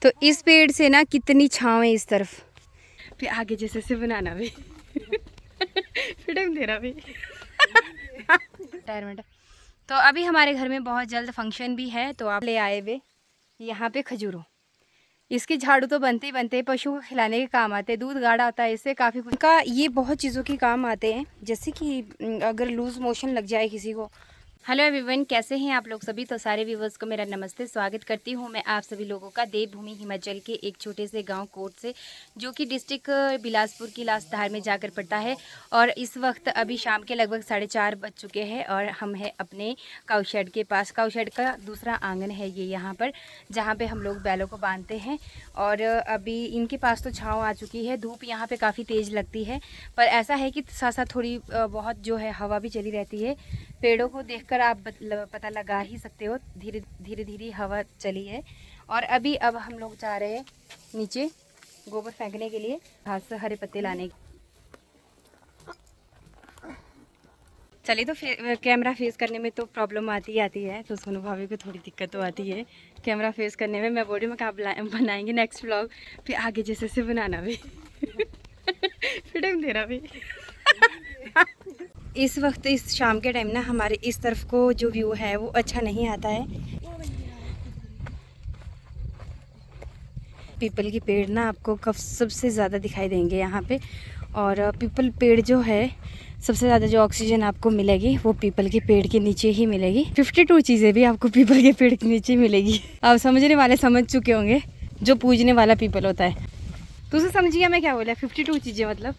तो इस पेड़ से ना कितनी छांव है इस तरफ, फिर आगे जैसे से बनाना भी फिर टाइम देना भी रिटायरमेंट। तो अभी हमारे घर में बहुत जल्द फंक्शन भी है, तो आप ले आए वे यहाँ पे खजूरों। इसके झाड़ू तो बनते ही बनते हैं, पशु को खिलाने के काम आते हैं, दूध गाढ़ा आता है इससे काफ़ी कुछ का, ये बहुत चीज़ों के काम आते हैं। जैसे कि अगर लूज़ मोशन लग जाए किसी को। हेलो एवरीवन, कैसे हैं आप लोग सभी। तो सारे व्यूवर्स को मेरा नमस्ते, स्वागत करती हूं मैं आप सभी लोगों का देवभूमि हिमाचल के एक छोटे से गांव कोट से, जो कि डिस्ट्रिक्ट बिलासपुर की लासधार में जाकर पड़ता है। और इस वक्त अभी शाम के लगभग 4:30 बज चुके हैं और हम हैं अपने काऊ शेड के पास। काऊ शेड का दूसरा आंगन है ये यहाँ पर, जहाँ पर हम लोग बैलों को बांधते हैं। और अभी इनके पास तो छाँव आ चुकी है, धूप यहाँ पर काफ़ी तेज़ लगती है, पर ऐसा है कि साथ साथ थोड़ी बहुत जो है हवा भी चली रहती है। पेड़ों को देखकर आप पता लगा ही सकते हो, धीरे धीरे हवा चली है। और अभी अब हम लोग जा रहे हैं नीचे गोबर फेंकने के लिए, घास हरे पत्ते लाने। चलिए, तो कैमरा फेस करने में तो प्रॉब्लम आती ही आती है, तो सोनू भाभी को थोड़ी दिक्कत तो आती है कैमरा फेस करने में। मैं बोल रही हूँ मैं कहाँ बनाएंगे नेक्स्ट व्लॉग, फिर आगे जैसे से बनाना भी फिर टाइम देना भी इस वक्त इस शाम के टाइम ना हमारे इस तरफ को जो व्यू है वो अच्छा नहीं आता है। पीपल की पेड़ ना आपको कब सबसे ज़्यादा दिखाई देंगे यहाँ पे। और पीपल पेड़ जो है सबसे ज़्यादा जो ऑक्सीजन आपको मिलेगी वो पीपल के पेड़ के नीचे ही मिलेगी। 52 चीज़ें भी आपको पीपल के पेड़ के नीचे मिलेगी। आप समझने वाले समझ चुके होंगे, जो पूजने वाला पीपल होता है। तुझे समझिए मैं क्या बोला, 52 चीज़ें मतलब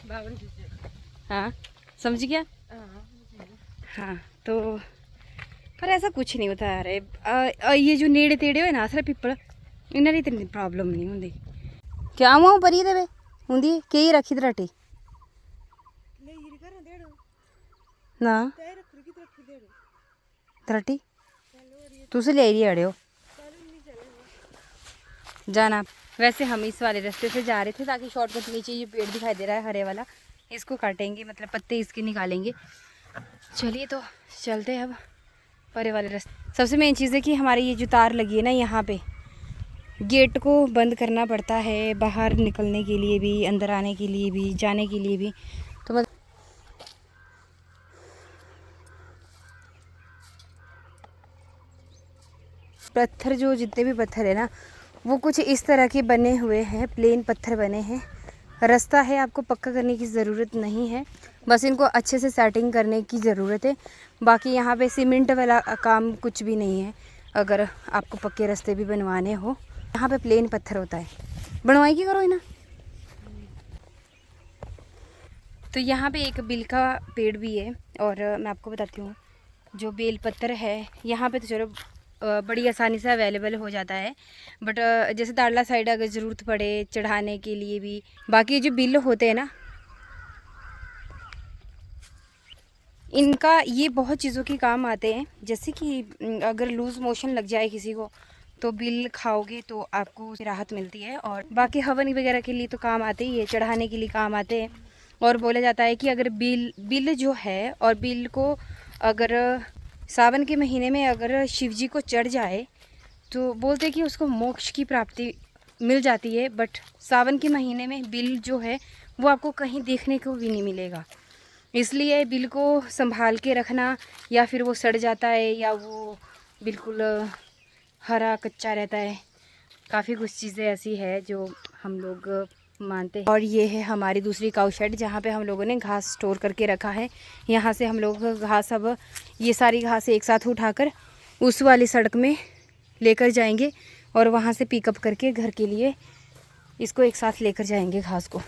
52 चीज़ें। हाँ समझ गया। हाँ तो पर ऐसा कुछ नहीं होता यार। ये जो नेड़े तेड़े हो ना सर पिपल, इन्हें इतनी प्रॉब्लम नहीं होंगी। क्या हुआ परी दे होंगी कई रखी दराटी ना दराटी तुझे ले रही अड़े हो जाना। वैसे हम इस वाले रास्ते से जा रहे थे ताकि शॉर्टकट नीचे ये पेड़ दिखाई दे रहा है हरे वाला, इसको काटेंगे, मतलब पत्ते इसके निकालेंगे। चलिए तो चलते हैं अब परे वाले रास्ते। सबसे मेन चीज़ है कि हमारी ये जो तार लगी है ना, यहाँ पे गेट को बंद करना पड़ता है, बाहर निकलने के लिए भी, अंदर आने के लिए भी, जाने के लिए भी। तो बस पत्थर जो जितने भी पत्थर है ना वो कुछ इस तरह के बने हुए हैं, प्लेन पत्थर बने हैं। रास्ता है, आपको पक्का करने की ज़रूरत नहीं है, बस इनको अच्छे से सेटिंग करने की ज़रूरत है। बाकी यहाँ पे सीमेंट वाला काम कुछ भी नहीं है। अगर आपको पक्के रास्ते भी बनवाने हो, यहाँ पे प्लेन पत्थर होता है, बनवाई की करो ना। तो यहाँ पे एक बेल का पेड़ भी है, और मैं आपको बताती हूँ जो बेल पत्थर है यहाँ पे तो चलो बड़ी आसानी से अवेलेबल हो जाता है, बट जैसे दाड़ला साइड अगर ज़रूरत पड़े चढ़ाने के लिए भी। बाकी जो बिल होते हैं ना, इनका ये बहुत चीज़ों के काम आते हैं। जैसे कि अगर लूज़ मोशन लग जाए किसी को, तो बिल खाओगे तो आपको राहत मिलती है। और बाकी हवन वगैरह के लिए तो काम आते ही है, चढ़ाने के लिए काम आते हैं। और बोला जाता है कि अगर बिल जो है, और बिल को अगर सावन के महीने में अगर शिव जी को चढ़ जाए तो बोलते हैं कि उसको मोक्ष की प्राप्ति मिल जाती है। बट सावन के महीने में बिल जो है वो आपको कहीं देखने को भी नहीं मिलेगा, इसलिए बिल को संभाल के रखना, या फिर वो सड़ जाता है या वो बिल्कुल हरा कच्चा रहता है। काफ़ी कुछ चीज़ें ऐसी है जो हम लोग मानते हैं। और ये है हमारी दूसरी काऊ शेड, जहाँ पे हम लोगों ने घास स्टोर करके रखा है। यहाँ से हम लोग घास, अब ये सारी घास एक साथ उठाकर उस वाली सड़क में लेकर जाएंगे, और वहाँ से पिकअप करके घर के लिए इसको एक साथ लेकर जाएंगे घास को।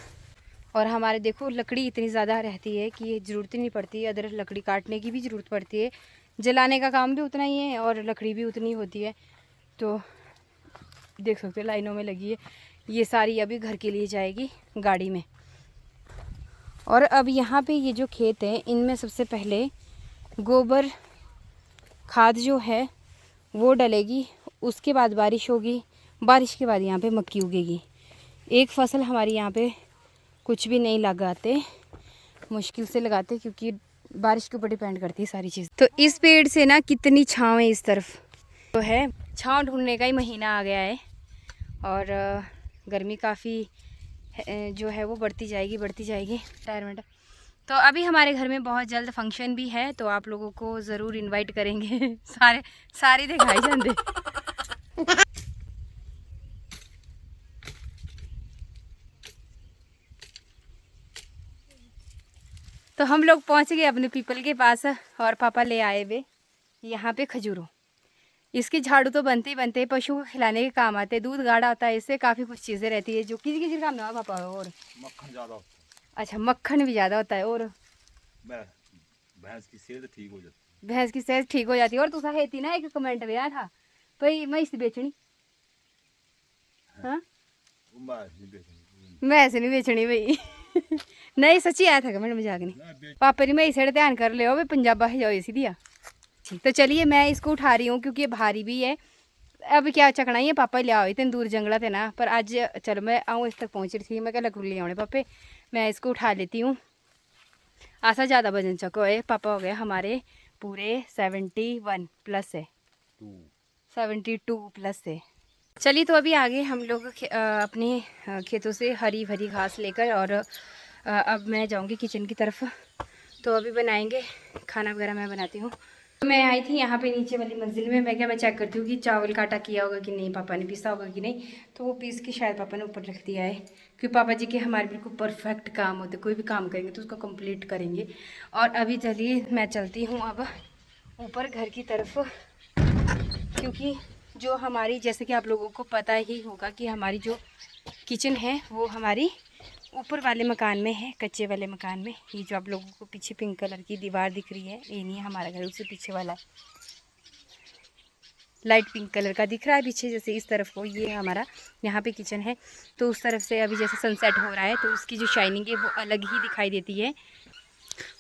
और हमारे देखो लकड़ी इतनी ज़्यादा रहती है कि ये ज़रूरत ही नहीं पड़ती, अदर लकड़ी काटने की भी ज़रूरत पड़ती है, जलाने का काम भी उतना ही है और लकड़ी भी उतनी होती है। तो देख सकते हो लाइनों में लगी है, ये सारी अभी घर के लिए जाएगी गाड़ी में। और अब यहाँ पे ये जो खेत है, इनमें सबसे पहले गोबर खाद जो है वो डलेगी, उसके बाद बारिश होगी, बारिश के बाद यहाँ पे मक्की उगेगी। एक फसल हमारी यहाँ पे कुछ भी नहीं लगाते, मुश्किल से लगाते, क्योंकि बारिश के ऊपर डिपेंड करती है सारी चीज़। तो इस पेड़ से ना कितनी छाँव है इस तरफ, तो है छाँव ढूंढने का ही महीना आ गया है। और गर्मी काफ़ी जो है वो बढ़ती जाएगी रिटायरमेंट। तो अभी हमारे घर में बहुत जल्द फंक्शन भी है, तो आप लोगों को ज़रूर इनवाइट करेंगे। सारे दिखाई जाते। तो हम लोग पहुंच गए अपने पीपल के पास और पापा ले आए वे यहाँ पे खजूरों। इसके झाड़ू तो बनते ही बनते हैं, पशु को खिलाने के काम आते हैं, दूध गाढ़ा होता है, इससे काफ़ी कुछ चीज़ें रहती है जो किसी किसी काम ना पापा। और मक्खन ज़्यादा होता है। अच्छा, मक्खन भी ज़्यादा होता है। और भैंस की सेहत ठीक हो जाती है। भैंस की सेहत ठीक हो जाती है। और तुसा हेती ना एक कमेंट में आया था भाई मैं इसे बेचनी। हाँ, मैं ऐसे नहीं बेचनी भाई। नहीं सच्ची आया था कमेंट, मजाक नहीं। पापा जी मैं इसे ध्यान कर लियो भाई, पंजाबा है जाओ इसी दिया। तो चलिए मैं इसको उठा रही हूँ क्योंकि ये भारी भी है। अब क्या चकना ही है, पापा ले आओ, इतने दूर जंगला थे ना। पर आज चलो मैं आऊँ इस तक पहुँच रही थी, मैं क्या लकड़ू ले आने पापे, मैं इसको उठा लेती हूँ। आसा ज़्यादा वजन चको है पापा, हो गए हमारे पूरे 71 प्लस है, 72 प्लस है। चलिए तो अभी आगे हम लोग अपने खेतों से हरी भरी घास लेकर और अब मैं जाऊंगी किचन की तरफ। तो अभी बनाएंगे खाना वगैरह, मैं बनाती हूँ। मैं आई थी यहाँ पे नीचे वाली मंजिल में, मैं चेक करती हूँ कि चावल काटा किया होगा कि नहीं, पापा ने पीसा होगा कि नहीं। तो वो पीस के शायद पापा ने ऊपर रख दिया है, क्योंकि पापा जी के हमारे बिल्कुल परफेक्ट काम होते, कोई भी काम करेंगे तो उसको कंप्लीट करेंगे। और अभी चलिए मैं चलती हूँ अब ऊपर घर की तरफ, क्योंकि जो हमारी, जैसे कि आप लोगों को पता ही होगा कि हमारी जो किचन है वो हमारी ऊपर वाले मकान में है, कच्चे वाले मकान में। ये जो आप लोगों को पीछे पिंक कलर की दीवार दिख रही है, ये नहीं है हमारा घर, उससे पीछे वाला लाइट पिंक कलर का दिख रहा है पीछे, जैसे इस तरफ को ये हमारा यहाँ पे किचन है। तो उस तरफ से अभी जैसे सनसेट हो रहा है तो उसकी जो शाइनिंग है वो अलग ही दिखाई देती है।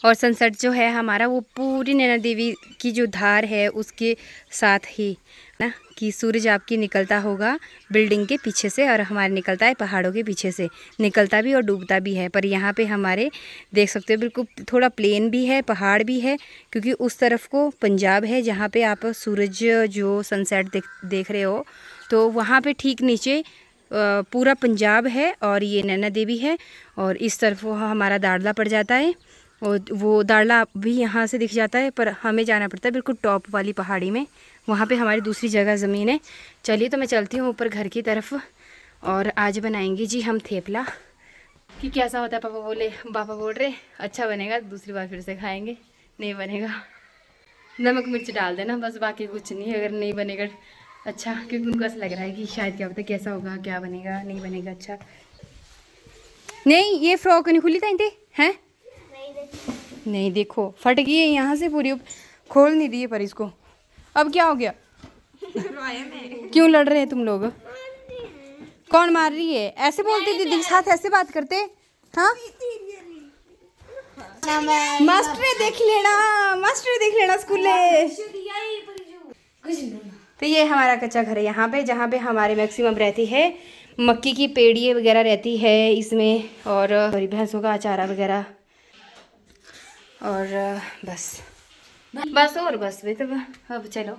और सनसेट जो है हमारा वो पूरी नैना देवी की जो धार है उसके साथ ही ना, कि सूरज आपकी निकलता होगा बिल्डिंग के पीछे से और हमारे निकलता है पहाड़ों के पीछे से, निकलता भी और डूबता भी है। पर यहाँ पे हमारे देख सकते हो बिल्कुल थोड़ा प्लेन भी है, पहाड़ भी है, क्योंकि उस तरफ को पंजाब है जहाँ पे आप सूरज जो सनसेट देख रहे हो। तो वहाँ पे ठीक नीचे पूरा पंजाब है और ये नैना देवी है, और इस तरफ वो हमारा दाड़ला पड़ जाता है, और वो दाड़ला भी यहाँ से दिख जाता है। पर हमें जाना पड़ता है बिल्कुल टॉप वाली पहाड़ी में, वहाँ पे हमारी दूसरी जगह ज़मीन है। चलिए तो मैं चलती हूँ ऊपर घर की तरफ, और आज बनाएंगे जी हम थेपला। कि कैसा होता है पापा बोल रहे अच्छा बनेगा, दूसरी बार फिर से खाएंगे, नहीं बनेगा नमक मिर्च डाल देना बस, बाकी कुछ नहीं। अगर नहीं बनेगा अच्छा, क्योंकि उनको ऐसा लग रहा है कि शायद क्या पता कैसा होगा, क्या बनेगा नहीं बनेगा अच्छा। नहीं ये फ्रॉक नहीं खुली था हैं, नहीं देखो फट गई है यहाँ से पूरी, खोल नहीं दिए पर इसको। अब क्या हो गया? क्यों लड़ रहे हैं तुम लोग? कौन मार रही है? ऐसे बोलते दीदी के साथ, ऐसे बात करते? हाँ मास्टर देख लेना स्कूल। तो ये हमारा कच्चा घर है यहाँ पे, जहाँ पे हमारे मैक्सिमम रहती है मक्की की पेड़ियाँ वगैरह रहती है इसमें, और भैंसों का अचारा वगैरह। और बस वे तो अब चलो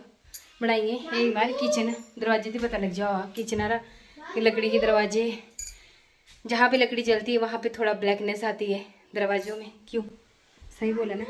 बनाइए। ये हमारी किचन, दरवाजे से पता लग जाओ किचन आ रहा, लकड़ी के दरवाजे, जहाँ पे लकड़ी जलती है वहाँ पे थोड़ा ब्लैकनेस आती है दरवाज़ों में। क्यों, सही बोला ना?